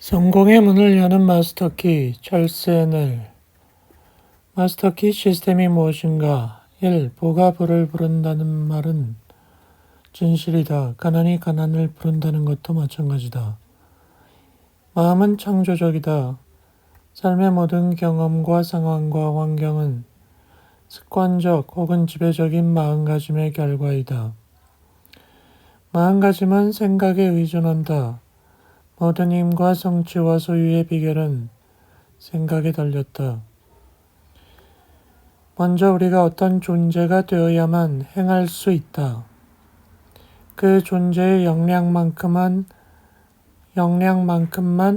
성공의 문을 여는 마스터키 찰스 마스터키 시스템이 무엇인가? 1. 보가 부를 부른다는 말은 진실이다. 가난이 가난을 부른다는 것도 마찬가지다. 마음은 창조적이다. 삶의 모든 경험과 상황과 환경은 습관적 혹은 지배적인 마음가짐의 결과이다. 마음가짐은 생각에 의존한다. 모든 힘과 성취와 소유의 비결은 생각에 달렸다. 먼저 우리가 어떤 존재가 되어야만 행할 수 있다. 그 존재의 역량만큼만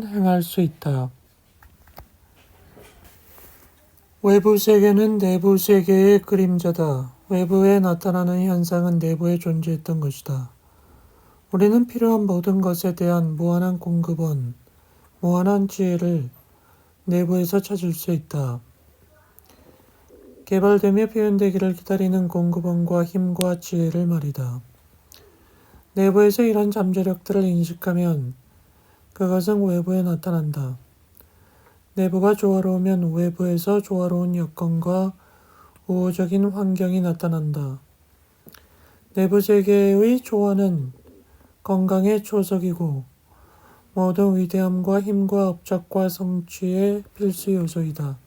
행할 수 있다. 외부 세계는 내부 세계의 그림자다. 외부에 나타나는 현상은 내부에 존재했던 것이다. 우리는 필요한 모든 것에 대한 무한한 공급원, 무한한 지혜를 내부에서 찾을 수 있다. 개발되며 표현되기를 기다리는 공급원과 힘과 지혜를 말이다. 내부에서 이런 잠재력들을 인식하면 그것은 외부에 나타난다. 내부가 조화로우면 외부에서 조화로운 여건과 우호적인 환경이 나타난다. 내부 세계의 조화는 건강의 초석이고 모든 위대함과 힘과 업적과 성취의 필수 요소이다.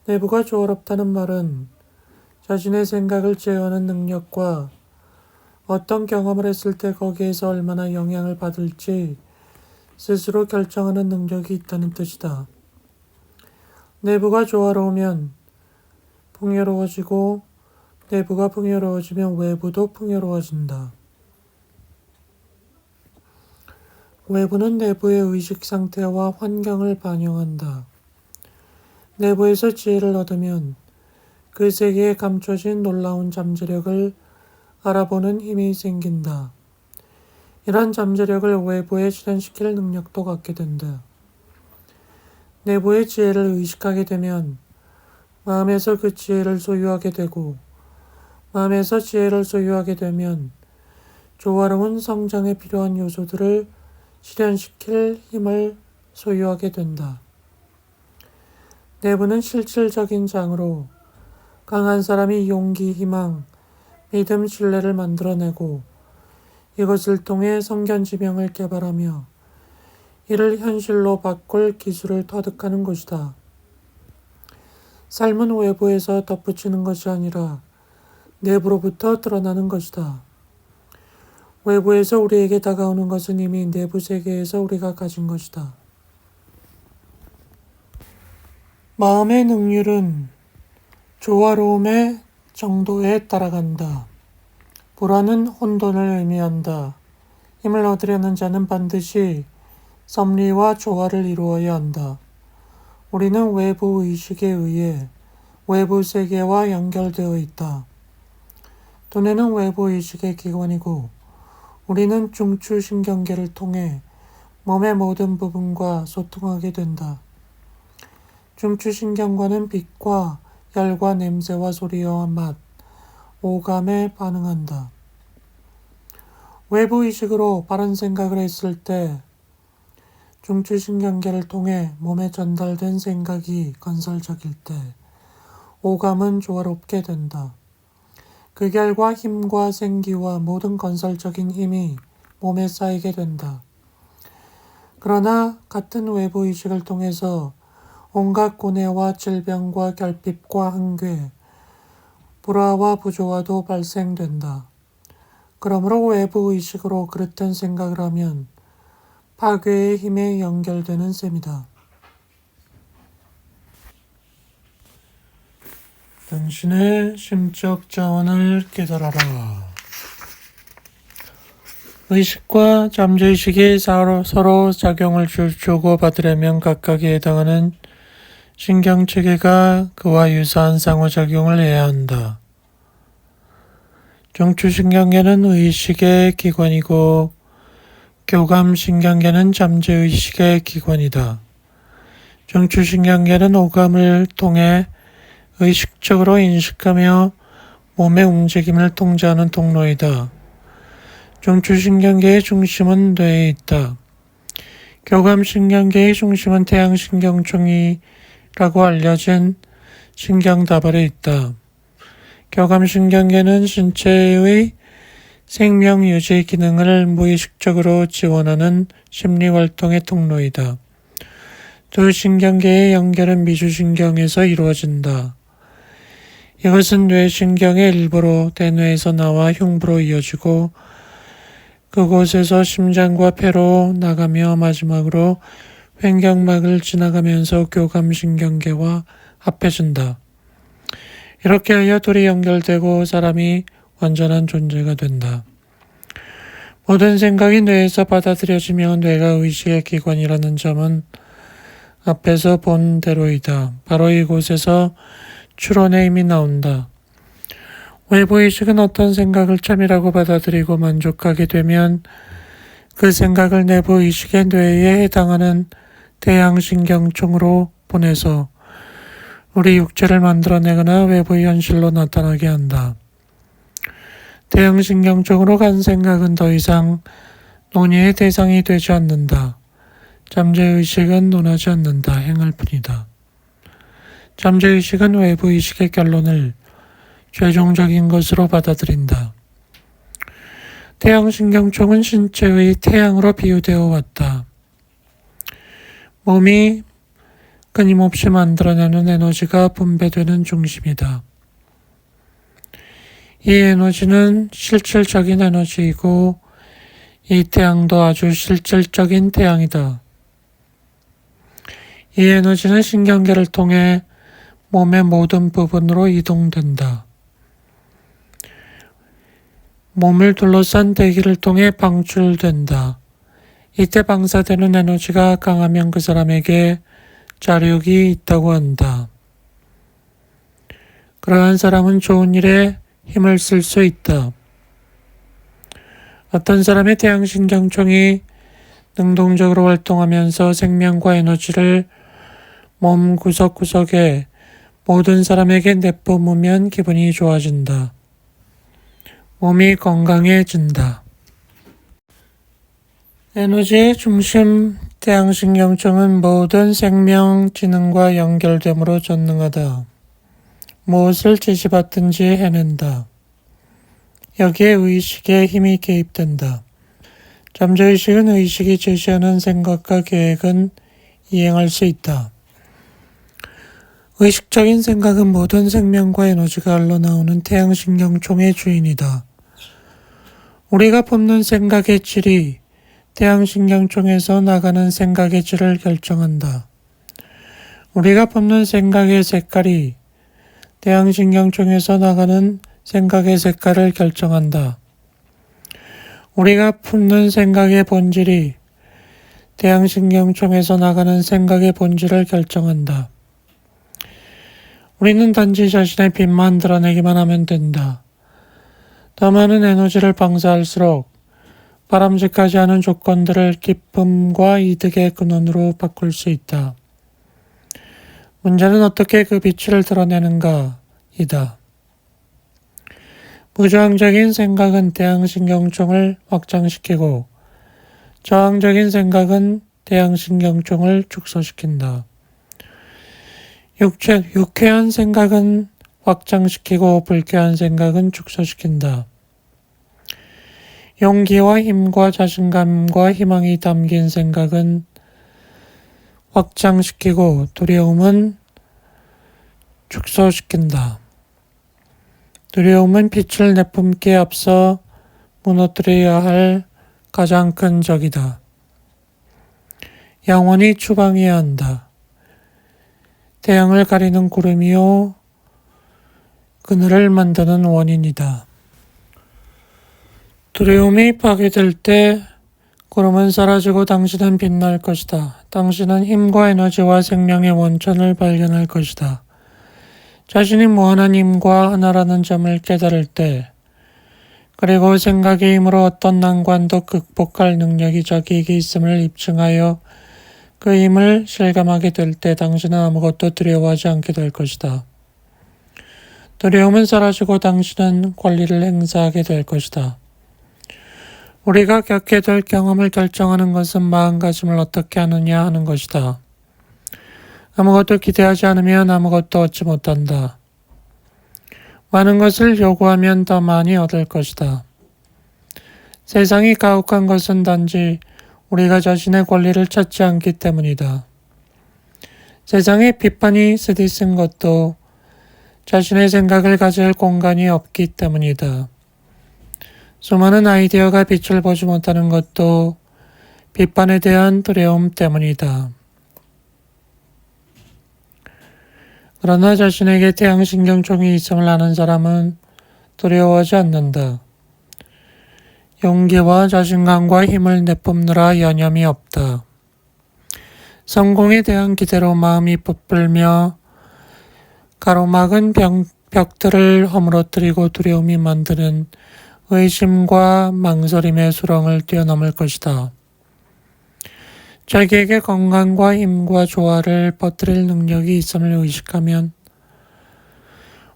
내부가 조화롭다는 말은 자신의 생각을 제어하는 능력과 어떤 경험을 했을 때 거기에서 얼마나 영향을 받을지 스스로 결정하는 능력이 있다는 뜻이다. 내부가 조화로우면 풍요로워지고 내부가 풍요로워지면 외부도 풍요로워진다. 외부는 내부의 의식 상태와 환경을 반영한다. 내부에서 지혜를 얻으면 그 세계에 감춰진 놀라운 잠재력을 알아보는 힘이 생긴다. 이런 잠재력을 외부에 실현시킬 능력도 갖게 된다. 내부의 지혜를 의식하게 되면 마음에서 그 지혜를 소유하게 되고 마음에서 지혜를 소유하게 되면 조화로운 성장에 필요한 요소들을 실현시킬 힘을 소유하게 된다. 내부는 실질적인 장으로 강한 사람이 용기, 희망, 믿음, 신뢰를 만들어내고 이것을 통해 성견지명을 개발하며 이를 현실로 바꿀 기술을 터득하는 것이다. 삶은 외부에서 덧붙이는 것이 아니라 내부로부터 드러나는 것이다. 외부에서 우리에게 다가오는 것은 이미 내부 세계에서 우리가 가진 것이다. 마음의 능률은 조화로움의 정도에 따라간다. 불안은 혼돈을 의미한다. 힘을 얻으려는 자는 반드시 섭리와 조화를 이루어야 한다. 우리는 외부 의식에 의해 외부 세계와 연결되어 있다. 두뇌는 외부 의식의 기관이고 우리는 중추신경계를 통해 몸의 모든 부분과 소통하게 된다. 중추신경관은 빛과 열과 냄새와 소리와 맛, 오감에 반응한다. 외부 의식으로 바른 생각을 했을 때 중추신경계를 통해 몸에 전달된 생각이 건설적일 때 오감은 조화롭게 된다. 그 결과 힘과 생기와 모든 건설적인 힘이 몸에 쌓이게 된다. 그러나 같은 외부 의식을 통해서 온갖 고뇌와 질병과 결핍과 한괴, 불화와 부조화도 발생된다. 그러므로 외부 의식으로 그릇된 생각을 하면 파괴의 힘에 연결되는 셈이다. 당신의 심적 자원을 깨달아라. 의식과 잠재의식이 서로 작용을 주고받으려면 각각에 해당하는 신경체계가 그와 유사한 상호작용을 해야 한다. 중추신경계는 의식의 기관이고 교감신경계는 잠재의식의 기관이다. 중추신경계는 오감을 통해 의식적으로 인식하며 몸의 움직임을 통제하는 통로이다. 중추신경계의 중심은 뇌에 있다. 교감신경계의 중심은 태양신경총이라고 알려진 신경다발에 있다. 교감신경계는 신체의 생명유지 기능을 무의식적으로 지원하는 심리활동의 통로이다. 두 신경계의 연결은 미주신경에서 이루어진다. 이것은 뇌신경의 일부로 대뇌에서 나와 흉부로 이어지고 그곳에서 심장과 폐로 나가며 마지막으로 횡격막을 지나가면서 교감신경계와 합해진다. 이렇게 하여 둘이 연결되고 사람이 완전한 존재가 된다. 모든 생각이 뇌에서 받아들여지며 뇌가 의식의 기관이라는 점은 앞에서 본 대로이다. 바로 이곳에서 추론의 힘이 나온다. 외부의식은 어떤 생각을 참이라고 받아들이고 만족하게 되면 그 생각을 내부의식의 뇌에 해당하는 대양신경총으로 보내서 우리 육체를 만들어내거나 외부의 현실로 나타나게 한다. 대양신경총으로 간 생각은 더 이상 논의의 대상이 되지 않는다. 잠재의식은 논하지 않는다. 행할 뿐이다. 잠재의식은 외부의식의 결론을 최종적인 것으로 받아들인다. 태양신경총은 신체의 태양으로 비유되어 왔다. 몸이 끊임없이 만들어내는 에너지가 분배되는 중심이다. 이 에너지는 실질적인 에너지이고 이 태양도 아주 실질적인 태양이다. 이 에너지는 신경계를 통해 몸의 모든 부분으로 이동된다. 몸을 둘러싼 대기를 통해 방출된다. 이때 방사되는 에너지가 강하면 그 사람에게 자력이 있다고 한다. 그러한 사람은 좋은 일에 힘을 쓸 수 있다. 어떤 사람의 태양신경총이 능동적으로 활동하면서 생명과 에너지를 몸 구석구석에 모든 사람에게 내뿜으면 기분이 좋아진다. 몸이 건강해진다. 에너지의 중심 태양신경총은 모든 생명 지능과 연결됨으로 전능하다. 무엇을 지시받든지 해낸다. 여기에 의식의 힘이 개입된다. 잠재의식은 의식이 제시하는 생각과 계획은 이행할 수 있다. 의식적인 생각은 모든 생명과 에너지가 흘러나오는 태양신경총의 주인이다. 우리가 품는 생각의 질이 태양신경총에서 나가는 생각의 질을 결정한다. 우리가 품는 생각의 색깔이 태양신경총에서 나가는 생각의 색깔을 결정한다. 우리가 품는 생각의 본질이 태양신경총에서 나가는 생각의 본질을 결정한다. 우리는 단지 자신의 빛만 드러내기만 하면 된다. 더 많은 에너지를 방사할수록 바람직하지 않은 조건들을 기쁨과 이득의 근원으로 바꿀 수 있다. 문제는 어떻게 그 빛을 드러내는가 이다. 부저항적인 생각은 태양신경총을 확장시키고 저항적인 생각은 태양신경총을 축소시킨다. 유쾌한 생각은 확장시키고 불쾌한 생각은 축소시킨다. 용기와 힘과 자신감과 희망이 담긴 생각은 확장시키고 두려움은 축소시킨다. 두려움은 빛을 내뿜기에 앞서 무너뜨려야 할 가장 큰 적이다. 영원히 추방해야 한다. 태양을 가리는 구름이요 그늘을 만드는 원인이다. 두려움이 파괴될 때 구름은 사라지고 당신은 빛날 것이다. 당신은 힘과 에너지와 생명의 원천을 발견할 것이다. 자신이 무한한 힘과 하나라는 점을 깨달을 때, 그리고 생각의 힘으로 어떤 난관도 극복할 능력이 자기에게 있음을 입증하여 그 힘을 실감하게 될 때 당신은 아무것도 두려워하지 않게 될 것이다. 두려움은 사라지고 당신은 권리를 행사하게 될 것이다. 우리가 겪게 될 경험을 결정하는 것은 마음가짐을 어떻게 하느냐 하는 것이다. 아무것도 기대하지 않으면 아무것도 얻지 못한다. 많은 것을 요구하면 더 많이 얻을 것이다. 세상이 가혹한 것은 단지 우리가 자신의 권리를 찾지 않기 때문이다. 세상에 비판이 쓰디쓴 것도 자신의 생각을 가질 공간이 없기 때문이다. 수많은 아이디어가 빛을 보지 못하는 것도 비판에 대한 두려움 때문이다. 그러나 자신에게 태양신경총이 있음을 아는 사람은 두려워하지 않는다. 용기와 자신감과 힘을 내뿜느라 여념이 없다. 성공에 대한 기대로 마음이 부풀며 가로막은 벽들을 허물어뜨리고 두려움이 만드는 의심과 망설임의 수렁을 뛰어넘을 것이다. 자기에게 건강과 힘과 조화를 퍼뜨릴 능력이 있음을 의식하면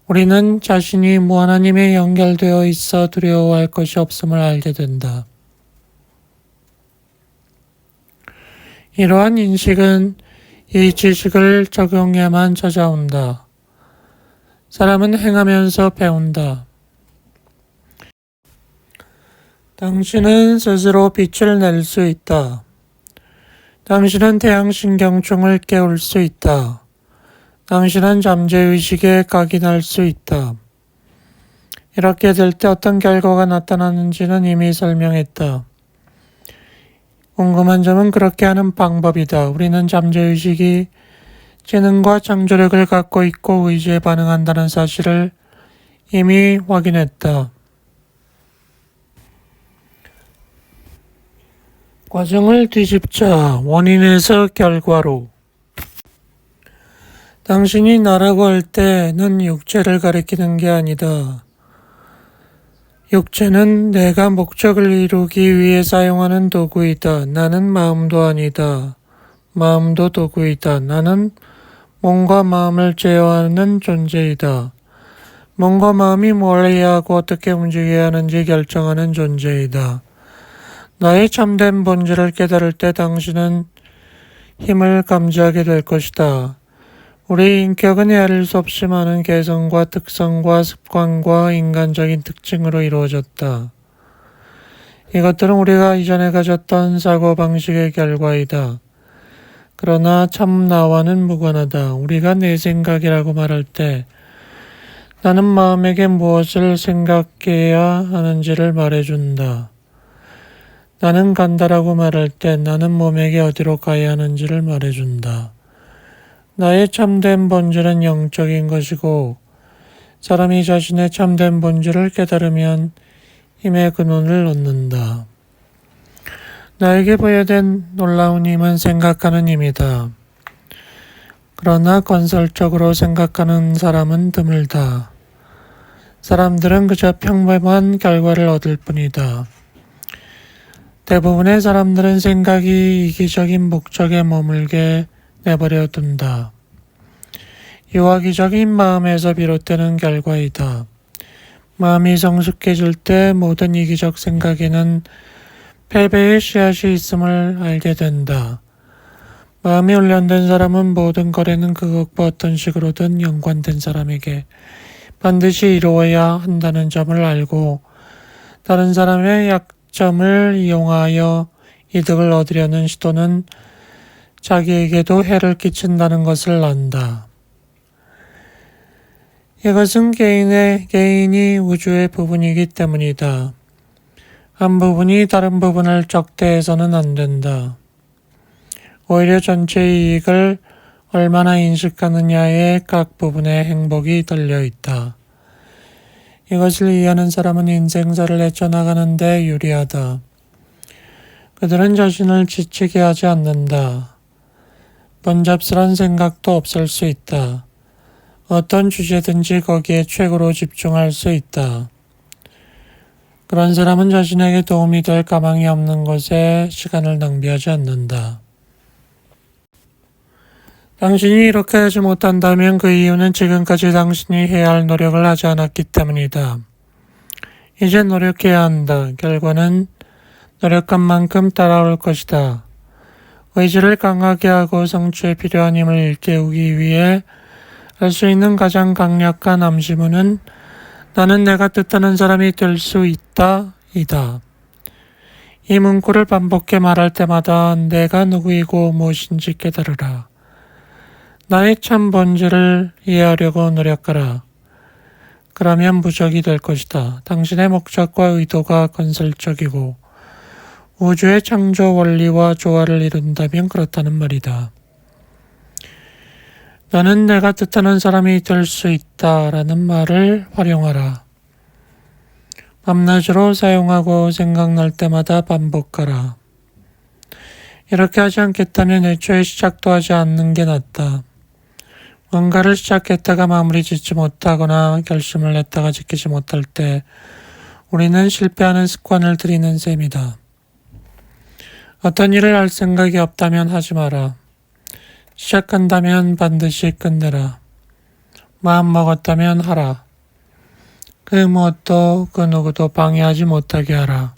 우리는 자신이 무한한 힘에 연결되어 있어 두려워할 것이 없음을 알게 된다. 이러한 인식은 이 지식을 적용해야만 찾아온다. 사람은 행하면서 배운다. 당신은 스스로 빛을 낼 수 있다. 당신은 태양신경총을 깨울 수 있다. 당신은 잠재의식에 각인할 수 있다. 이렇게 될 때 어떤 결과가 나타나는지는 이미 설명했다. 궁금한 점은 그렇게 하는 방법이다. 우리는 잠재의식이 지능과 창조력을 갖고 있고 의지에 반응한다는 사실을 이미 확인했다. 과정을 뒤집자. 원인에서 결과로. 당신이 나라고 할 때는 육체를 가리키는 게 아니다. 육체는 내가 목적을 이루기 위해 사용하는 도구이다. 나는 마음도 아니다. 마음도 도구이다. 나는 몸과 마음을 제어하는 존재이다. 몸과 마음이 뭘 해야 하고 어떻게 움직여야 하는지 결정하는 존재이다. 나의 참된 본질을 깨달을 때 당신은 힘을 감지하게 될 것이다. 우리 인격은 헤아릴 수 없이 많은 개성과 특성과 습관과 인간적인 특징으로 이루어졌다. 이것들은 우리가 이전에 가졌던 사고방식의 결과이다. 그러나 참 나와는 무관하다. 우리가 내 생각이라고 말할 때 나는 마음에게 무엇을 생각해야 하는지를 말해준다. 나는 간다라고 말할 때 나는 몸에게 어디로 가야 하는지를 말해준다. 나의 참된 본질은 영적인 것이고 사람이 자신의 참된 본질을 깨달으면 힘의 근원을 얻는다. 나에게 부여된 놀라운 힘은 생각하는 힘이다. 그러나 건설적으로 생각하는 사람은 드물다. 사람들은 그저 평범한 결과를 얻을 뿐이다. 대부분의 사람들은 생각이 이기적인 목적에 머물게 내버려 둔다. 유아기적인 마음에서 비롯되는 결과이다. 마음이 성숙해질 때 모든 이기적 생각에는 패배의 씨앗이 있음을 알게 된다. 마음이 훈련된 사람은 모든 거래는 그것과 어떤 식으로든 연관된 사람에게 반드시 이루어야 한다는 점을 알고 다른 사람의 약점을 이용하여 이득을 얻으려는 시도는 자기에게도 해를 끼친다는 것을 안다. 이것은 개인이 우주의 부분이기 때문이다. 한 부분이 다른 부분을 적대해서는 안 된다. 오히려 전체의 이익을 얼마나 인식하느냐에 각 부분의 행복이 달려 있다. 이것을 이해하는 사람은 인생사를 헤쳐나가는 데 유리하다. 그들은 자신을 지치게 하지 않는다. 번잡스런 생각도 없을 수 있다. 어떤 주제든지 거기에 최고로 집중할 수 있다. 그런 사람은 자신에게 도움이 될 가망이 없는 것에 시간을 낭비하지 않는다. 당신이 이렇게 하지 못한다면 그 이유는 지금까지 당신이 해야 할 노력을 하지 않았기 때문이다. 이제 노력해야 한다. 결과는 노력한 만큼 따라올 것이다. 의지를 강하게 하고 성취에 필요한 힘을 일깨우기 위해 할 수 있는 가장 강력한 암시문은 나는 내가 뜻하는 사람이 될 수 있다, 이다. 이 문구를 반복해 말할 때마다 내가 누구이고 무엇인지 깨달으라. 나의 참 본질을 이해하려고 노력하라. 그러면 무적이 될 것이다. 당신의 목적과 의도가 건설적이고 우주의 창조 원리와 조화를 이룬다면 그렇다는 말이다. 나는 내가 뜻하는 사람이 될 수 있다라는 말을 활용하라. 밤낮으로 사용하고 생각날 때마다 반복하라. 이렇게 하지 않겠다면 애초에 시작도 하지 않는 게 낫다. 뭔가를 시작했다가 마무리 짓지 못하거나 결심을 했다가 지키지 못할 때 우리는 실패하는 습관을 들이는 셈이다. 어떤 일을 할 생각이 없다면 하지 마라. 시작한다면 반드시 끝내라. 마음 먹었다면 하라. 그 무엇도 그 누구도 방해하지 못하게 하라.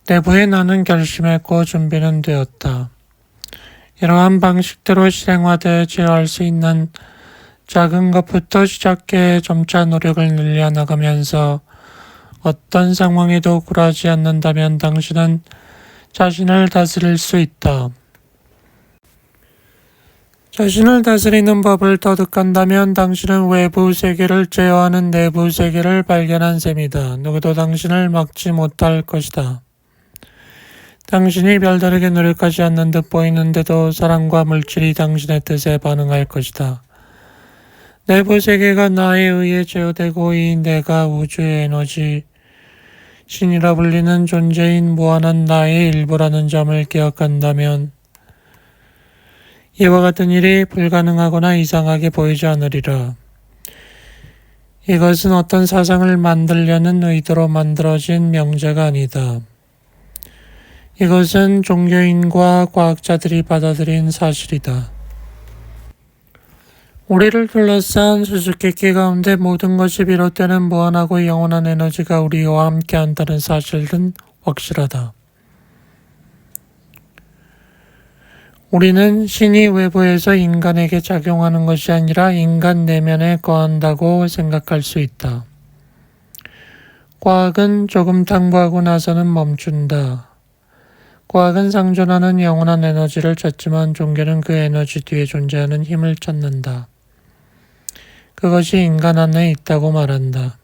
내부에 나는 결심했고 준비는 되었다. 이러한 방식대로 실행화되어 제어할 수 있는 작은 것부터 시작해 점차 노력을 늘려나가면서 어떤 상황에도 굴하지 않는다면 당신은 자신을 다스릴 수 있다. 자신을 다스리는 법을 터득한다면 당신은 외부 세계를 제어하는 내부 세계를 발견한 셈이다. 누구도 당신을 막지 못할 것이다. 당신이 별다르게 노력하지 않는 듯 보이는데도 사람과 물질이 당신의 뜻에 반응할 것이다. 내부 세계가 나에 의해 제어되고 이 내가 우주의 에너지, 신이라 불리는 존재인 무한한 나의 일부라는 점을 기억한다면 이와 같은 일이 불가능하거나 이상하게 보이지 않으리라. 이것은 어떤 사상을 만들려는 의도로 만들어진 명제가 아니다. 이것은 종교인과 과학자들이 받아들인 사실이다. 우리를 둘러싼 수수께끼 가운데 모든 것이 비롯되는 무한하고 영원한 에너지가 우리와 함께한다는 사실은 확실하다. 우리는 신이 외부에서 인간에게 작용하는 것이 아니라 인간 내면에 거한다고 생각할 수 있다. 과학은 조금 탐구하고 나서는 멈춘다. 과학은 상존하는 영원한 에너지를 찾지만 종교는 그 에너지 뒤에 존재하는 힘을 찾는다. 그것이 인간 안에 있다고 말한다.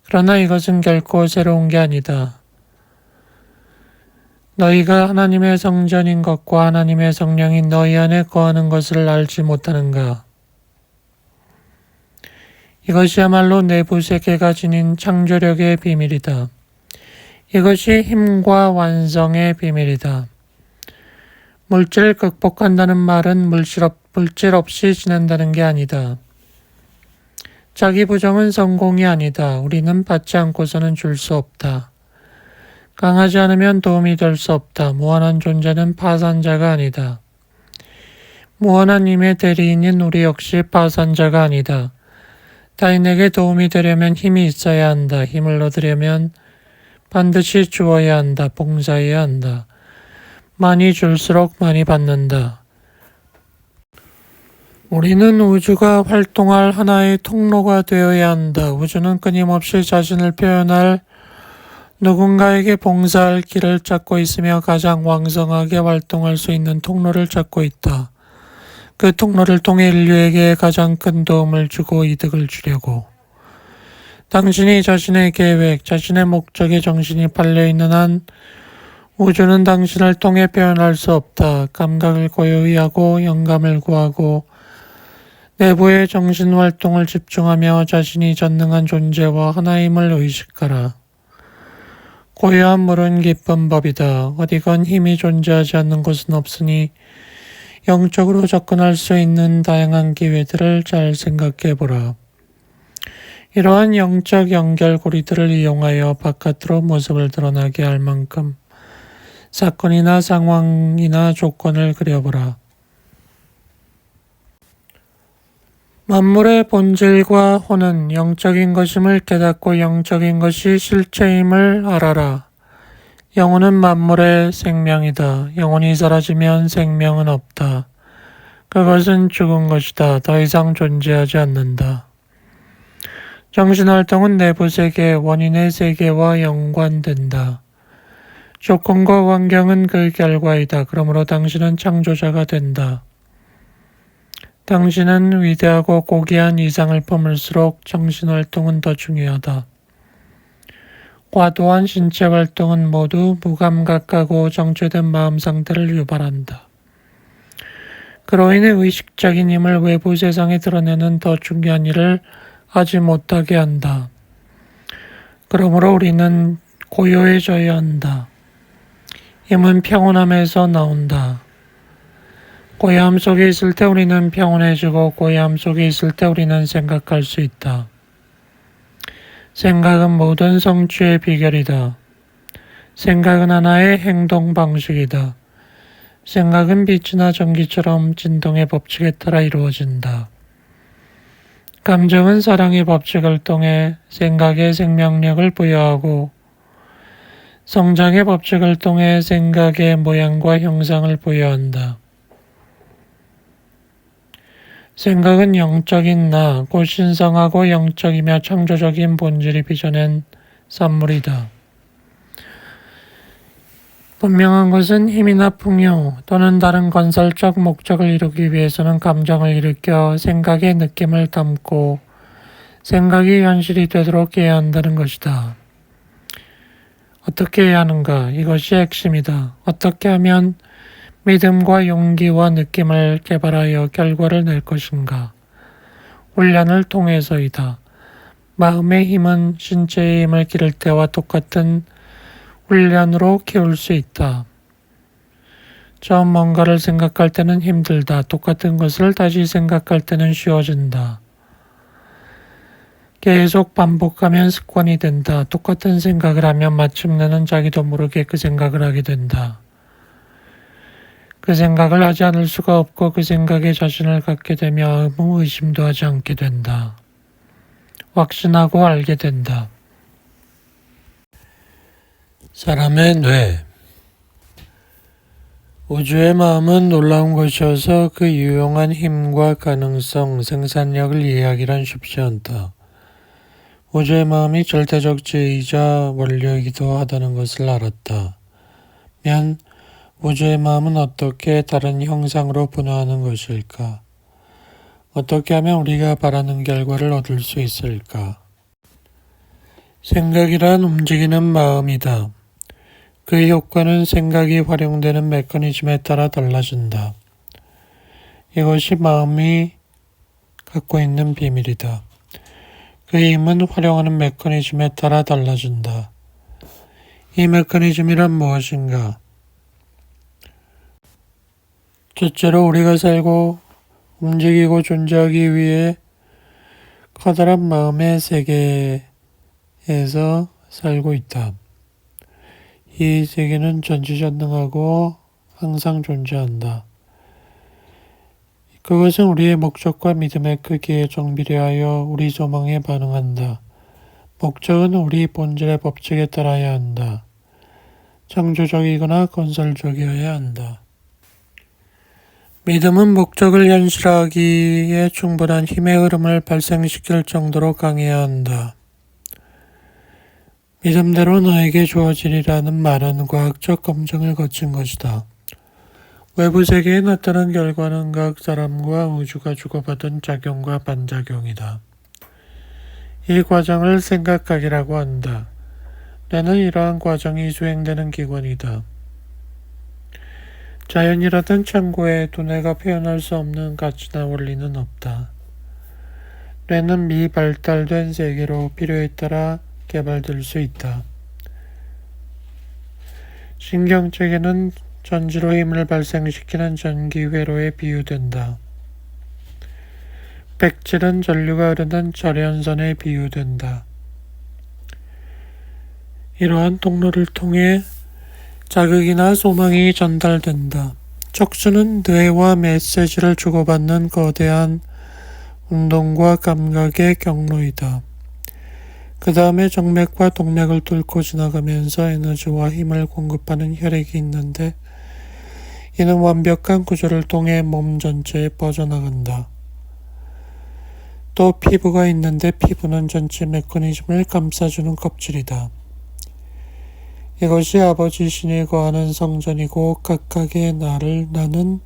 그러나 이것은 결코 새로운 게 아니다. 너희가 하나님의 성전인 것과 하나님의 성령이 너희 안에 거하는 것을 알지 못하는가? 이것이야말로 내부 세계가 지닌 창조력의 비밀이다. 이것이 힘과 완성의 비밀이다. 물질을 극복한다는 말은 물질 없이 지낸다는 게 아니다. 자기 부정은 성공이 아니다. 우리는 받지 않고서는 줄 수 없다. 강하지 않으면 도움이 될 수 없다. 무한한 존재는 파산자가 아니다. 무한한 힘의 대리인인 우리 역시 파산자가 아니다. 타인에게 도움이 되려면 힘이 있어야 한다. 힘을 얻으려면 반드시 주어야 한다. 봉사해야 한다. 많이 줄수록 많이 받는다. 우리는 우주가 활동할 하나의 통로가 되어야 한다. 우주는 끊임없이 자신을 표현할 누군가에게 봉사할 길을 찾고 있으며 가장 왕성하게 활동할 수 있는 통로를 찾고 있다. 그 통로를 통해 인류에게 가장 큰 도움을 주고 이득을 주려고. 당신이 자신의 계획, 자신의 목적에 정신이 팔려있는 한 우주는 당신을 통해 표현할 수 없다. 감각을 고요히 하고 영감을 구하고 내부의 정신활동을 집중하며 자신이 전능한 존재와 하나임을 의식하라. 고요한 물은 깊은 법이다. 어디건 힘이 존재하지 않는 곳은 없으니 영적으로 접근할 수 있는 다양한 기회들을 잘 생각해 보라. 이러한 영적 연결고리들을 이용하여 바깥으로 모습을 드러나게 할 만큼 사건이나 상황이나 조건을 그려보라. 만물의 본질과 혼은 영적인 것임을 깨닫고 영적인 것이 실체임을 알아라. 영혼은 만물의 생명이다. 영혼이 사라지면 생명은 없다. 그것은 죽은 것이다. 더 이상 존재하지 않는다. 정신활동은 내부 세계, 원인의 세계와 연관된다. 조건과 환경은 그 결과이다. 그러므로 당신은 창조자가 된다. 당신은 위대하고 고귀한 이상을 품을수록 정신활동은 더 중요하다. 과도한 신체 활동은 모두 무감각하고 정체된 마음 상태를 유발한다. 그로 인해 의식적인 힘을 외부 세상에 드러내는 더 중요한 일을 하지 못하게 한다. 그러므로 우리는 고요해져야 한다. 힘은 평온함에서 나온다. 고요함 속에 있을 때 우리는 평온해지고 고요함 속에 있을 때 우리는 생각할 수 있다. 생각은 모든 성취의 비결이다. 생각은 하나의 행동 방식이다. 생각은 빛이나 전기처럼 진동의 법칙에 따라 이루어진다. 감정은 사랑의 법칙을 통해 생각에 생명력을 부여하고 성장의 법칙을 통해 생각의 모양과 형상을 부여한다. 생각은 영적인 나, 곧 신성하고 영적이며 창조적인 본질이 빚어낸 산물이다. 분명한 것은 힘이나 풍요 또는 다른 건설적 목적을 이루기 위해서는 감정을 일으켜 생각의 느낌을 담고 생각이 현실이 되도록 해야 한다는 것이다. 어떻게 해야 하는가? 이것이 핵심이다. 어떻게 하면 믿음과 용기와 느낌을 개발하여 결과를 낼 것인가? 훈련을 통해서이다. 마음의 힘은 신체의 힘을 기를 때와 똑같은 훈련으로 키울 수 있다. 처음 뭔가를 생각할 때는 힘들다. 똑같은 것을 다시 생각할 때는 쉬워진다. 계속 반복하면 습관이 된다. 똑같은 생각을 하면 마침내는 자기도 모르게 그 생각을 하게 된다. 그 생각을 하지 않을 수가 없고 그 생각에 자신을 갖게 되며 아무 의심도 하지 않게 된다. 확신하고 알게 된다. 사람의 뇌. 우주의 마음은 놀라운 것이어서 그 유용한 힘과 가능성, 생산력을 이해하기란 쉽지 않다. 우주의 마음이 절대적 지혜이자 원료이기도 하다는 것을 알았다. 면 우주의 마음은 어떻게 다른 형상으로 분화하는 것일까? 어떻게 하면 우리가 바라는 결과를 얻을 수 있을까? 생각이란 움직이는 마음이다. 그 효과는 생각이 활용되는 메커니즘에 따라 달라진다. 이것이 마음이 갖고 있는 비밀이다. 그 힘은 활용하는 메커니즘에 따라 달라진다. 이 메커니즘이란 무엇인가? 첫째로 우리가 살고 움직이고 존재하기 위해 커다란 마음의 세계에서 살고 있다. 이 세계는 전지전능하고 항상 존재한다. 그것은 우리의 목적과 믿음의 크기에 정비례하여 우리 소망에 반응한다. 목적은 우리 본질의 법칙에 따라야 한다. 창조적이거나 건설적이어야 한다. 믿음은 목적을 현실화하기에 충분한 힘의 흐름을 발생시킬 정도로 강해야 한다. 믿음대로 너에게 주어지리라는 말은 과학적 검증을 거친 것이다. 외부 세계에 나타난 결과는 각 사람과 우주가 주고받은 작용과 반작용이다. 이 과정을 생각하기라고 한다. 뇌는 이러한 과정이 수행되는 기관이다. 자연이라든 창고에 두뇌가 표현할 수 없는 가치나 원리는 없다. 뇌는 미발달된 세계로 필요에 따라 개발될 수 있다. 신경체계는 전지로 힘을 발생시키는 전기회로에 비유된다. 백질은 전류가 흐르는 절연선에 비유된다. 이러한 통로를 통해 자극이나 소망이 전달된다. 척추는 뇌와 메시지를 주고받는 거대한 운동과 감각의 경로이다. 그 다음에 정맥과 동맥을 뚫고 지나가면서 에너지와 힘을 공급하는 혈액이 있는데 이는 완벽한 구조를 통해 몸 전체에 뻗어나간다. 또 피부가 있는데 피부는 전체 메커니즘을 감싸주는 껍질이다. 이것이 아버지 신이 거하는 성전이고 각각의 나는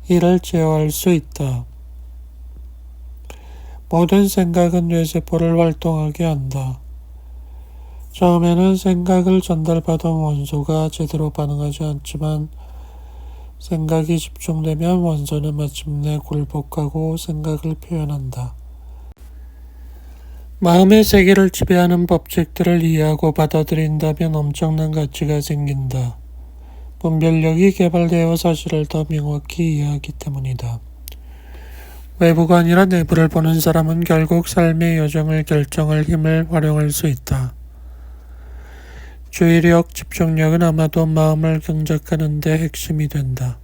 이를 제어할 수 있다. 모든 생각은 뇌세포를 활동하게 한다. 처음에는 생각을 전달받은 원소가 제대로 반응하지 않지만 생각이 집중되면 원소는 마침내 굴복하고 생각을 표현한다. 마음의 세계를 지배하는 법칙들을 이해하고 받아들인다면 엄청난 가치가 생긴다. 분별력이 개발되어 사실을 더 명확히 이해하기 때문이다. 외부가 아니라 내부를 보는 사람은 결국 삶의 여정을 결정할 힘을 활용할 수 있다. 주의력, 집중력은 아마도 마음을 경작하는 데 핵심이 된다.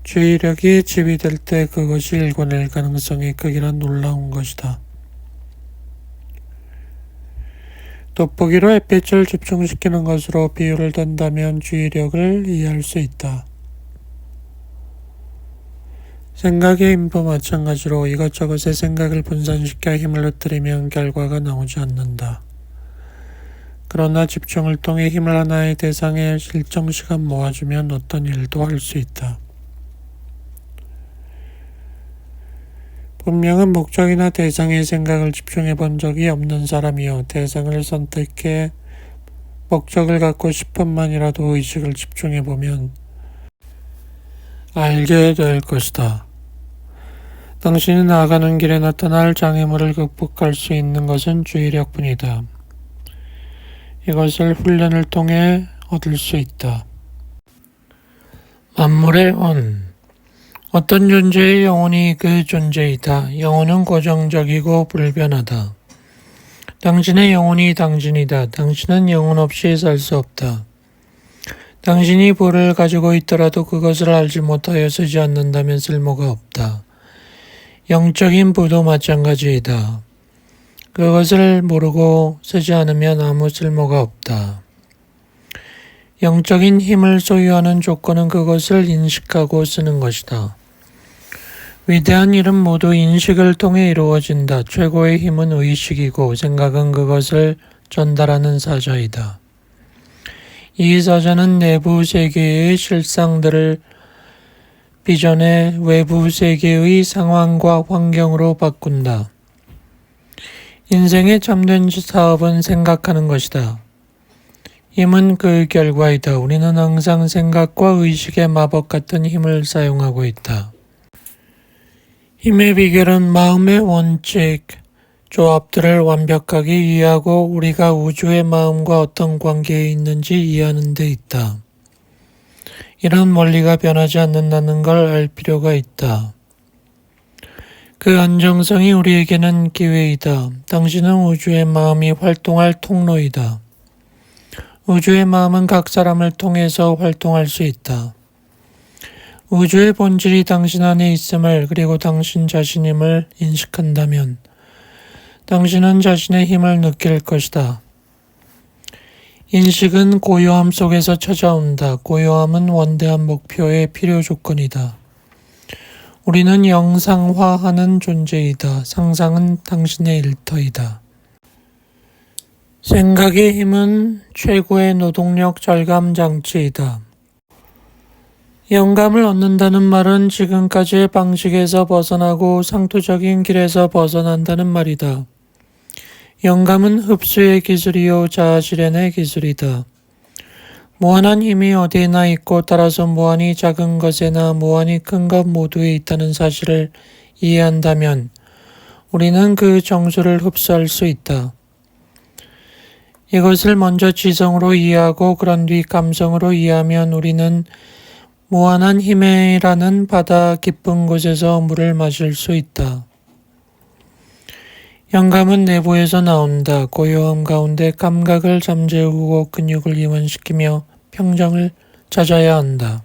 주의력이 지휘될 때 그것이 일궈낼 가능성이 크기란 놀라운 것이다. 돋보기로 햇빛을 집중시키는 것으로 비유를 든다면 주의력을 이해할 수 있다. 생각의 힘도 마찬가지로 이것저것의 생각을 분산시켜 힘을 흐트리면 결과가 나오지 않는다. 그러나 집중을 통해 힘을 하나의 대상에 일정 시간 모아주면 어떤 일도 할 수 있다. 분명한 목적이나 대상의 생각을 집중해 본 적이 없는 사람이요 대상을 선택해 목적을 갖고 10분만이라도 의식을 집중해 보면 알게 될 것이다. 당신이 나아가는 길에 나타날 장애물을 극복할 수 있는 것은 주의력뿐이다. 이것을 훈련을 통해 얻을 수 있다. 만물의 온. 어떤 존재의 영혼이 그 존재이다. 영혼은 고정적이고 불변하다. 당신의 영혼이 당신이다. 당신은 영혼 없이 살 수 없다. 당신이 부를 가지고 있더라도 그것을 알지 못하여 쓰지 않는다면 쓸모가 없다. 영적인 부도 마찬가지이다. 그것을 모르고 쓰지 않으면 아무 쓸모가 없다. 영적인 힘을 소유하는 조건은 그것을 인식하고 쓰는 것이다. 위대한 일은 모두 인식을 통해 이루어진다. 최고의 힘은 의식이고 생각은 그것을 전달하는 사자이다. 이 사자는 내부 세계의 실상들을 비전해 외부 세계의 상황과 환경으로 바꾼다. 인생의 참된 사업은 생각하는 것이다. 힘은 그 결과이다. 우리는 항상 생각과 의식의 마법 같은 힘을 사용하고 있다. 힘의 비결은 마음의 원칙, 조합들을 완벽하게 이해하고 우리가 우주의 마음과 어떤 관계에 있는지 이해하는 데 있다. 이런 원리가 변하지 않는다는 걸 알 필요가 있다. 그 안정성이 우리에게는 기회이다. 당신은 우주의 마음이 활동할 통로이다. 우주의 마음은 각 사람을 통해서 활동할 수 있다. 우주의 본질이 당신 안에 있음을 그리고 당신 자신임을 인식한다면 당신은 자신의 힘을 느낄 것이다. 인식은 고요함 속에서 찾아온다. 고요함은 원대한 목표의 필요 조건이다. 우리는 영상화하는 존재이다. 상상은 당신의 일터이다. 생각의 힘은 최고의 노동력 절감 장치이다. 영감을 얻는다는 말은 지금까지의 방식에서 벗어나고 상투적인 길에서 벗어난다는 말이다. 영감은 흡수의 기술이요 자아실현의 기술이다. 무한한 힘이 어디에나 있고 따라서 무한히 작은 것에나 무한히 큰 것 모두에 있다는 사실을 이해한다면 우리는 그 정수를 흡수할 수 있다. 이것을 먼저 지성으로 이해하고 그런 뒤 감성으로 이해하면 우리는 무한한 힘이라는 바다 깊은 곳에서 물을 마실 수 있다. 영감은 내부에서 나온다. 고요함 가운데 감각을 잠재우고 근육을 이완시키며 평정을 찾아야 한다.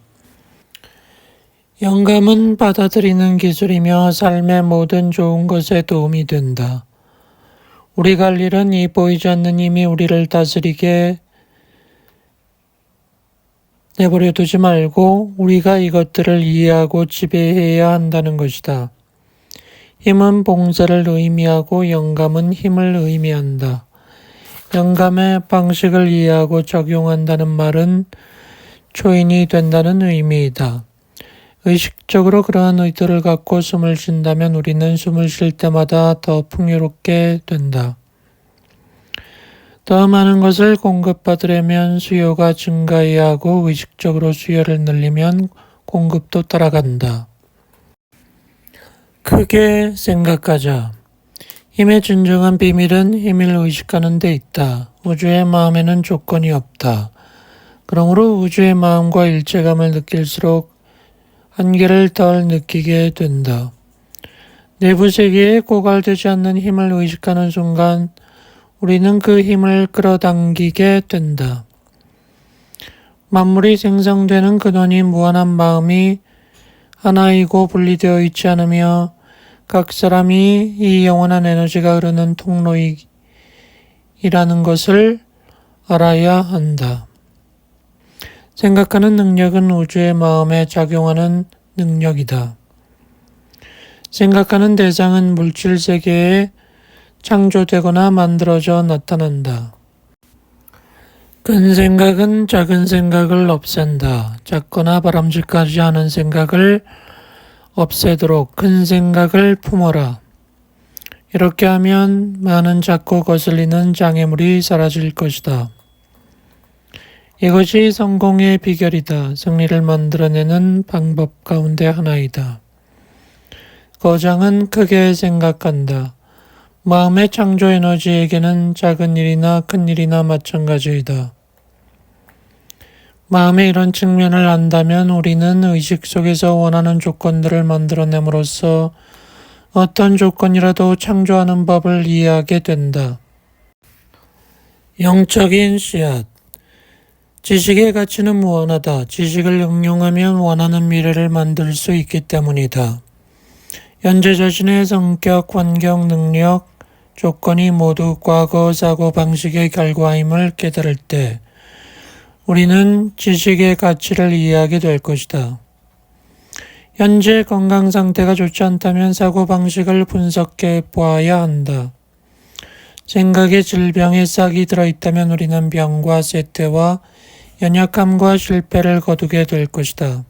영감은 받아들이는 기술이며 삶의 모든 좋은 것에 도움이 된다. 우리가 할 일은 이 보이지 않는 힘이 우리를 다스리게 내버려 두지 말고 우리가 이것들을 이해하고 지배해야 한다는 것이다. 힘은 봉사를 의미하고 영감은 힘을 의미한다. 영감의 방식을 이해하고 적용한다는 말은 초인이 된다는 의미이다. 의식적으로 그러한 의도를 갖고 숨을 쉰다면 우리는 숨을 쉴 때마다 더 풍요롭게 된다. 더 많은 것을 공급받으려면 수요가 증가해야 하고 의식적으로 수요를 늘리면 공급도 따라간다. 크게 생각하자. 힘의 진정한 비밀은 힘을 의식하는 데 있다. 우주의 마음에는 조건이 없다. 그러므로 우주의 마음과 일체감을 느낄수록 한계를 덜 느끼게 된다. 내부 세계에 고갈되지 않는 힘을 의식하는 순간 우리는 그 힘을 끌어당기게 된다. 만물이 생성되는 근원이 무한한 마음이 하나이고 분리되어 있지 않으며 각 사람이 이 영원한 에너지가 흐르는 통로이라는 것을 알아야 한다. 생각하는 능력은 우주의 마음에 작용하는 능력이다. 생각하는 대상은 물질 세계에 창조되거나 만들어져 나타난다. 큰 생각은 작은 생각을 없앤다. 작거나 바람직하지 않은 생각을 없애도록 큰 생각을 품어라. 이렇게 하면 많은 작고 거슬리는 장애물이 사라질 것이다. 이것이 성공의 비결이다. 승리를 만들어내는 방법 가운데 하나이다. 거장은 크게 생각한다. 마음의 창조 에너지에게는 작은 일이나 큰 일이나 마찬가지이다. 마음의 이런 측면을 안다면 우리는 의식 속에서 원하는 조건들을 만들어냄으로써 어떤 조건이라도 창조하는 법을 이해하게 된다. 영적인 씨앗. 지식의 가치는 무한하다. 지식을 응용하면 원하는 미래를 만들 수 있기 때문이다. 현재 자신의 성격, 환경, 능력, 조건이 모두 과거 사고방식의 결과임을 깨달을 때 우리는 지식의 가치를 이해하게 될 것이다. 현재 건강 상태가 좋지 않다면 사고방식을 분석해 보아야 한다. 생각에 질병의 싹이 들어있다면 우리는 병과 쇠퇴와 연약함과 실패를 거두게 될 것이다.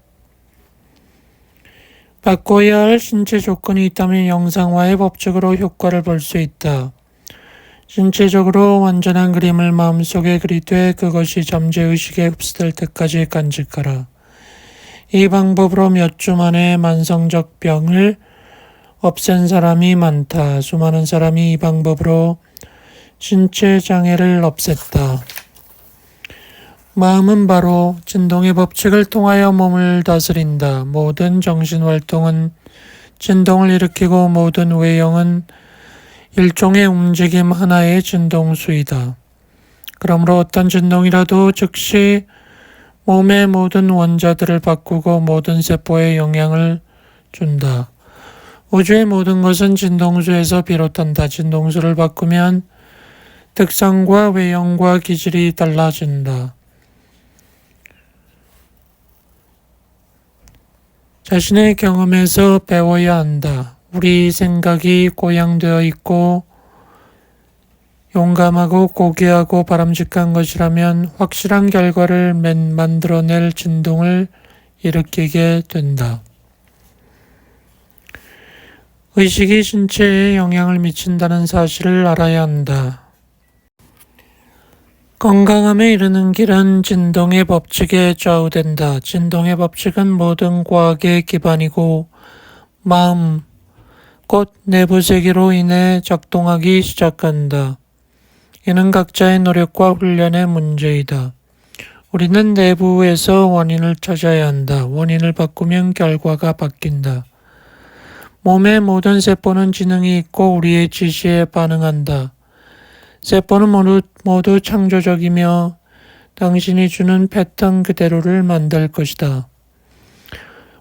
바꿔야 할 신체 조건이 있다면 영상화의 법칙으로 효과를 볼 수 있다. 신체적으로 완전한 그림을 마음속에 그리되 그것이 잠재의식에 흡수될 때까지 간직하라. 이 방법으로 몇 주 만에 만성적 병을 없앤 사람이 많다. 수많은 사람이 이 방법으로 신체 장애를 없앴다. 마음은 바로 진동의 법칙을 통하여 몸을 다스린다. 모든 정신활동은 진동을 일으키고 모든 외형은 일종의 움직임 하나의 진동수이다. 그러므로 어떤 진동이라도 즉시 몸의 모든 원자들을 바꾸고 모든 세포에 영향을 준다. 우주의 모든 것은 진동수에서 비롯한다. 진동수를 바꾸면 특성과 외형과 기질이 달라진다. 자신의 경험에서 배워야 한다. 우리 생각이 고양되어 있고 용감하고 고귀하고 바람직한 것이라면 확실한 결과를 만들어낼 진동을 일으키게 된다. 의식이 신체에 영향을 미친다는 사실을 알아야 한다. 건강함에 이르는 길은 진동의 법칙에 좌우된다. 진동의 법칙은 모든 과학의 기반이고 마음, 곧 내부 세계로 인해 작동하기 시작한다. 이는 각자의 노력과 훈련의 문제이다. 우리는 내부에서 원인을 찾아야 한다. 원인을 바꾸면 결과가 바뀐다. 몸의 모든 세포는 지능이 있고 우리의 지시에 반응한다. 세포는 모두 창조적이며 당신이 주는 패턴 그대로를 만들 것이다.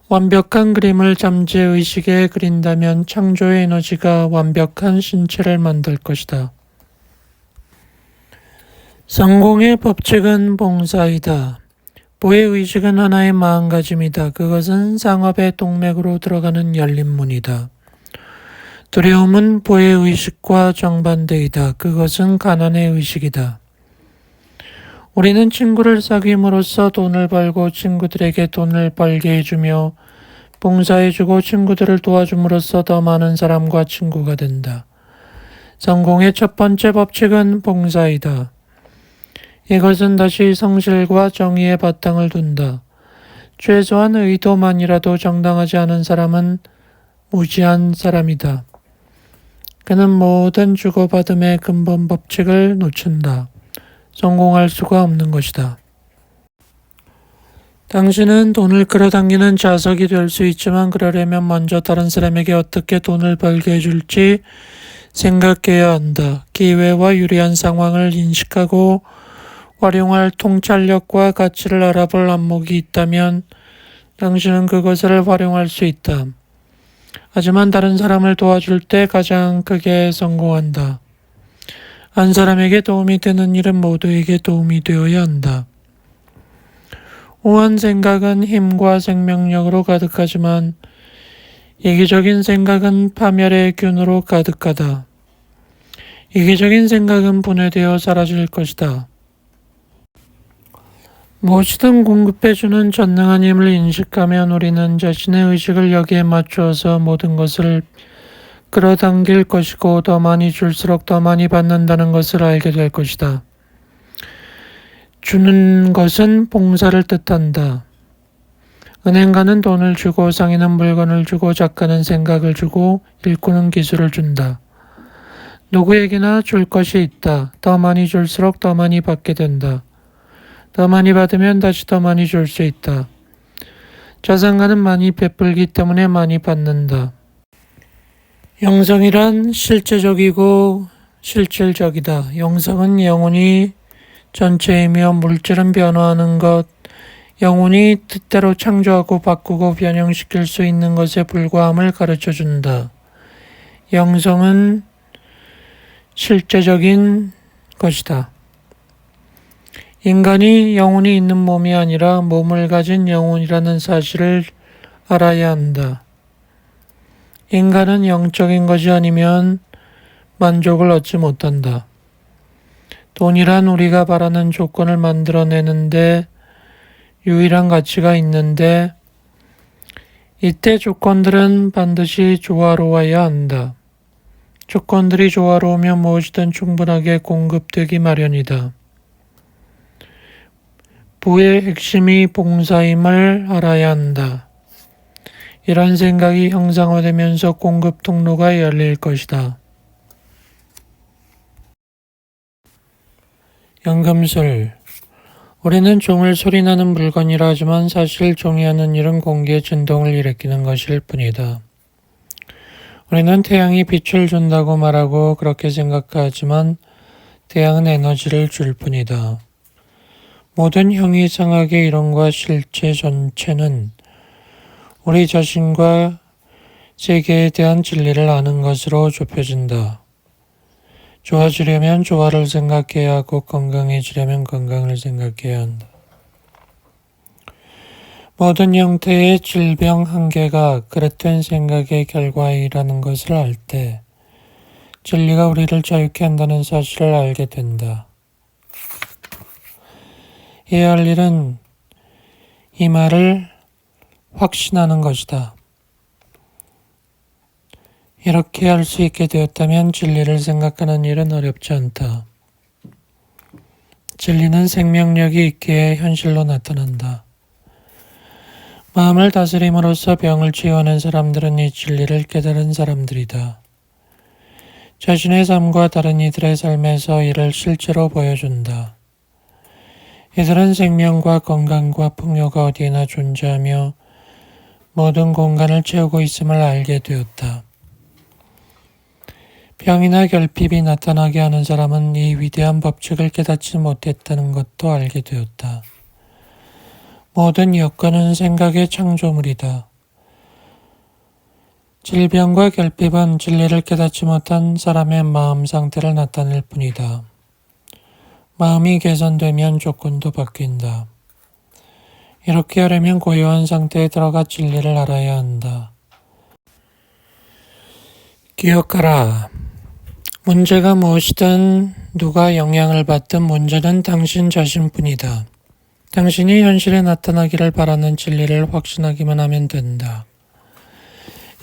완벽한 그림을 잠재의식에 그린다면 창조의 에너지가 완벽한 신체를 만들 것이다. 성공의 법칙은 봉사이다. 부의 의식은 하나의 마음가짐이다. 그것은 상업의 동맥으로 들어가는 열린 문이다. 두려움은 부의 의식과 정반대이다. 그것은 가난의 의식이다. 우리는 친구를 사귐으로써 돈을 벌고 친구들에게 돈을 벌게 해주며 봉사해주고 친구들을 도와줌으로써 더 많은 사람과 친구가 된다. 성공의 첫 번째 법칙은 봉사이다. 이것은 다시 성실과 정의의 바탕을 둔다. 최소한 의도만이라도 정당하지 않은 사람은 무지한 사람이다. 그는 모든 주고받음의 근본 법칙을 놓친다. 성공할 수가 없는 것이다. 당신은 돈을 끌어당기는 자석이 될 수 있지만 그러려면 먼저 다른 사람에게 어떻게 돈을 벌게 해줄지 생각해야 한다. 기회와 유리한 상황을 인식하고 활용할 통찰력과 가치를 알아볼 안목이 있다면 당신은 그것을 활용할 수 있다. 하지만 다른 사람을 도와줄 때 가장 크게 성공한다. 한 사람에게 도움이 되는 일은 모두에게 도움이 되어야 한다. 우한 생각은 힘과 생명력으로 가득하지만 이기적인 생각은 파멸의 균으로 가득하다. 이기적인 생각은 분해되어 사라질 것이다. 무엇이든 공급해주는 전능한 힘을 인식하면 우리는 자신의 의식을 여기에 맞추어서 모든 것을 끌어당길 것이고 더 많이 줄수록 더 많이 받는다는 것을 알게 될 것이다. 주는 것은 봉사를 뜻한다. 은행가는 돈을 주고 상인은 물건을 주고 작가는 생각을 주고 일꾼은 기술을 준다. 누구에게나 줄 것이 있다. 더 많이 줄수록 더 많이 받게 된다. 더 많이 받으면 다시 더 많이 줄 수 있다. 자산가는 많이 베풀기 때문에 많이 받는다. 영성이란 실제적이고 실질적이다. 영성은 영혼이 전체이며 물질은 변화하는 것, 영혼이 뜻대로 창조하고 바꾸고 변형시킬 수 있는 것에 불과함을 가르쳐준다. 영성은 실제적인 것이다. 인간이 영혼이 있는 몸이 아니라 몸을 가진 영혼이라는 사실을 알아야 한다. 인간은 영적인 것이 아니면 만족을 얻지 못한다. 돈이란 우리가 바라는 조건을 만들어내는데 유일한 가치가 있는데 이때 조건들은 반드시 조화로워야 한다. 조건들이 조화로우면 무엇이든 충분하게 공급되기 마련이다. 부의 핵심이 봉사임을 알아야 한다. 이런 생각이 형상화되면서 공급 통로가 열릴 것이다. 연금술. 우리는 종을 소리나는 물건이라 하지만 사실 종이 하는 일은 공기의 진동을 일으키는 것일 뿐이다. 우리는 태양이 빛을 준다고 말하고 그렇게 생각하지만 태양은 에너지를 줄 뿐이다. 모든 형이상학의 이론과 실체 전체는 우리 자신과 세계에 대한 진리를 아는 것으로 좁혀진다. 좋아지려면 조화를 생각해야 하고 건강해지려면 건강을 생각해야 한다. 모든 형태의 질병 한계가 그릇된 생각의 결과이라는 것을 알 때 진리가 우리를 자유케 한다는 사실을 알게 된다. 해야 할 일은 이 말을 확신하는 것이다. 이렇게 할 수 있게 되었다면 진리를 생각하는 일은 어렵지 않다. 진리는 생명력이 있기에 현실로 나타난다. 마음을 다스림으로써 병을 치유하는 사람들은 이 진리를 깨달은 사람들이다. 자신의 삶과 다른 이들의 삶에서 이를 실제로 보여준다. 이들은 생명과 건강과 풍요가 어디에나 존재하며 모든 공간을 채우고 있음을 알게 되었다. 병이나 결핍이 나타나게 하는 사람은 이 위대한 법칙을 깨닫지 못했다는 것도 알게 되었다. 모든 여건은 생각의 창조물이다. 질병과 결핍은 진리를 깨닫지 못한 사람의 마음 상태를 나타낼 뿐이다. 마음이 개선되면 조건도 바뀐다. 이렇게 하려면 고요한 상태에 들어가 진리를 알아야 한다. 기억하라. 문제가 무엇이든 누가 영향을 받든 문제는 당신 자신뿐이다. 당신이 현실에 나타나기를 바라는 진리를 확신하기만 하면 된다.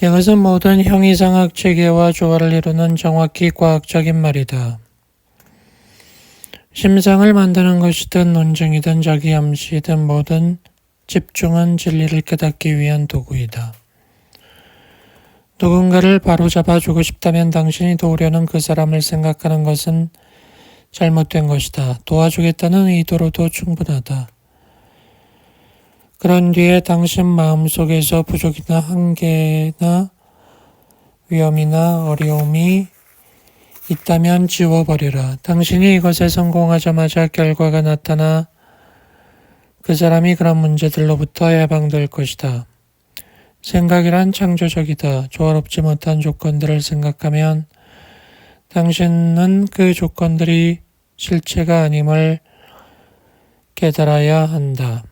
이것은 모든 형이상학 체계와 조화를 이루는 정확히 과학적인 말이다. 심상을 만드는 것이든 논증이든 자기암시이든 모든 집중은 진리를 깨닫기 위한 도구이다. 누군가를 바로잡아주고 싶다면 당신이 도우려는 그 사람을 생각하는 것은 잘못된 것이다. 도와주겠다는 의도로도 충분하다. 그런 뒤에 당신 마음속에서 부족이나 한계나 위험이나 어려움이 있다면 지워버려라. 당신이 이것에 성공하자마자 결과가 나타나 그 사람이 그런 문제들로부터 해방될 것이다. 생각이란 창조적이다. 조화롭지 못한 조건들을 생각하면 당신은 그 조건들이 실체가 아님을 깨달아야 한다.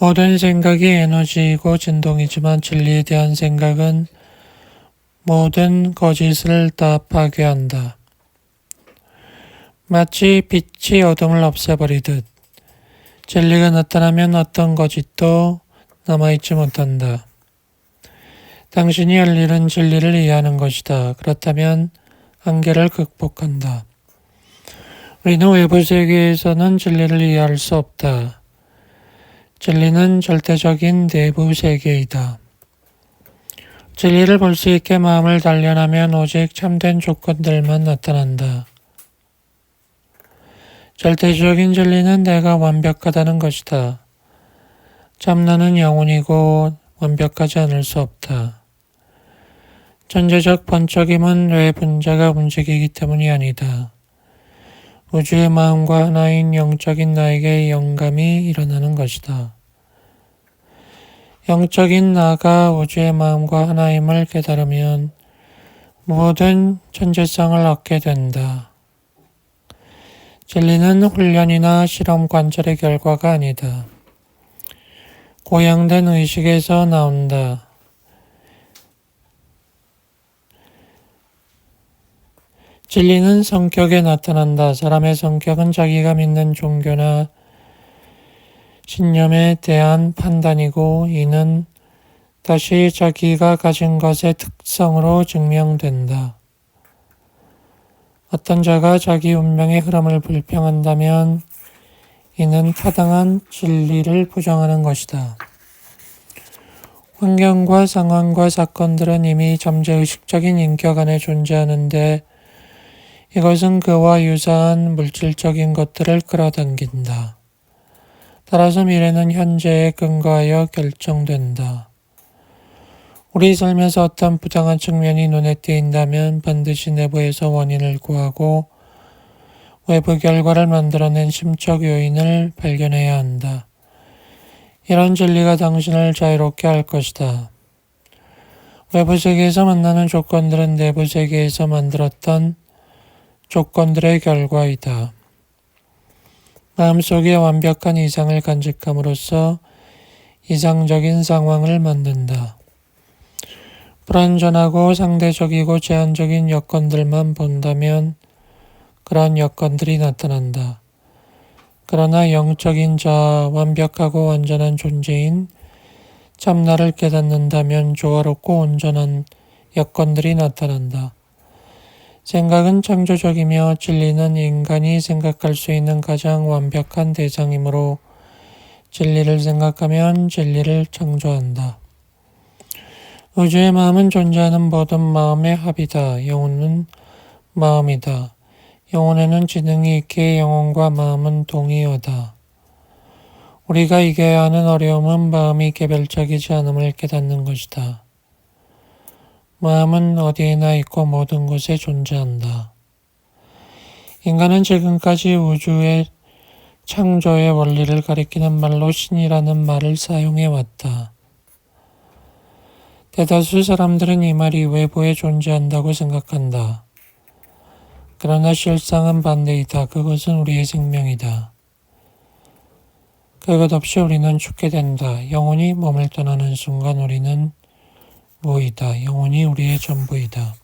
모든 생각이 에너지이고 진동이지만 진리에 대한 생각은 모든 거짓을 다 파괴한다. 마치 빛이 어둠을 없애버리듯 진리가 나타나면 어떤 거짓도 남아있지 못한다. 당신이 할 일은 진리를 이해하는 것이다. 그렇다면 한계를 극복한다. 우리는 외부 세계에서는 진리를 이해할 수 없다. 진리는 절대적인 내부 세계이다. 진리를 볼 수 있게 마음을 단련하면 오직 참된 조건들만 나타난다. 절대적인 진리는 내가 완벽하다는 것이다. 참나는 영혼이고 완벽하지 않을 수 없다. 전제적 번쩍임은 뇌 분자가 움직이기 때문이 아니다. 우주의 마음과 하나인 영적인 나에게 영감이 일어나는 것이다. 영적인 나가 우주의 마음과 하나임을 깨달으면 모든 천재성을 얻게 된다. 진리는 훈련이나 실험 관찰의 결과가 아니다. 고양된 의식에서 나온다. 진리는 성격에 나타난다. 사람의 성격은 자기가 믿는 종교나 신념에 대한 판단이고 이는 다시 자기가 가진 것의 특성으로 증명된다. 어떤 자가 자기 운명의 흐름을 불평한다면 이는 타당한 진리를 부정하는 것이다. 환경과 상황과 사건들은 이미 잠재의식적인 인격 안에 존재하는데 이것은 그와 유사한 물질적인 것들을 끌어당긴다. 따라서 미래는 현재에 근거하여 결정된다. 우리 삶에서 어떤 부당한 측면이 눈에 띄인다면 반드시 내부에서 원인을 구하고 외부 결과를 만들어낸 심적 요인을 발견해야 한다. 이런 진리가 당신을 자유롭게 할 것이다. 외부 세계에서 만나는 조건들은 내부 세계에서 만들었던 조건들의 결과이다. 마음속에 완벽한 이상을 간직함으로써 이상적인 상황을 만든다. 불완전하고 상대적이고 제한적인 여건들만 본다면 그런 여건들이 나타난다. 그러나 영적인 자, 완벽하고 완전한 존재인 참나를 깨닫는다면 조화롭고 온전한 여건들이 나타난다. 생각은 창조적이며 진리는 인간이 생각할 수 있는 가장 완벽한 대상이므로 진리를 생각하면 진리를 창조한다. 우주의 마음은 존재하는 모든 마음의 합이다. 영혼은 마음이다. 영혼에는 지능이 있기에 영혼과 마음은 동의어다. 우리가 이겨야 하는 어려움은 마음이 개별적이지 않음을 깨닫는 것이다. 마음은 어디에나 있고 모든 곳에 존재한다. 인간은 지금까지 우주의 창조의 원리를 가리키는 말로 신이라는 말을 사용해왔다. 대다수 사람들은 이 말이 외부에 존재한다고 생각한다. 그러나 실상은 반대이다. 그것은 우리의 생명이다. 그것 없이 우리는 죽게 된다. 영혼이 몸을 떠나는 순간 우리는 무이다. 영혼이 우리의 전부이다.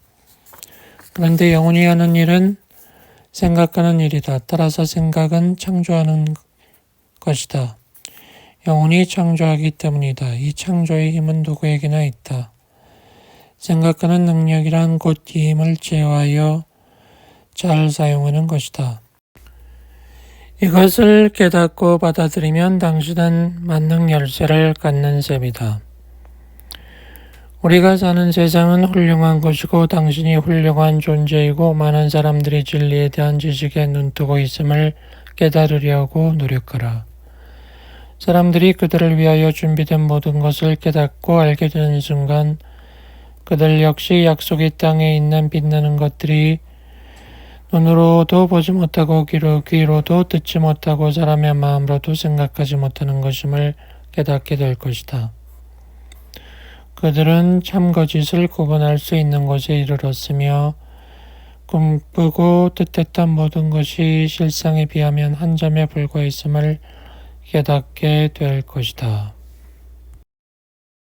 그런데 영혼이 하는 일은 생각하는 일이다. 따라서 생각은 창조하는 것이다. 영혼이 창조하기 때문이다. 이 창조의 힘은 누구에게나 있다. 생각하는 능력이란 곧 이 힘을 제어하여 잘 사용하는 것이다. 이것을 깨닫고 받아들이면 당신은 만능 열쇠를 갖는 셈이다. 우리가 사는 세상은 훌륭한 것이고 당신이 훌륭한 존재이고 많은 사람들이 진리에 대한 지식에 눈뜨고 있음을 깨달으려고 노력하라. 사람들이 그들을 위하여 준비된 모든 것을 깨닫고 알게 되는 순간 그들 역시 약속의 땅에 있는 빛나는 것들이 눈으로도 보지 못하고 귀로도 듣지 못하고 사람의 마음으로도 생각하지 못하는 것임을 깨닫게 될 것이다. 그들은 참 거짓을 구분할 수 있는 곳에 이르렀으며 꿈꾸고 뜻했던 모든 것이 실상에 비하면 한 점에 불과했음을 깨닫게 될 것이다.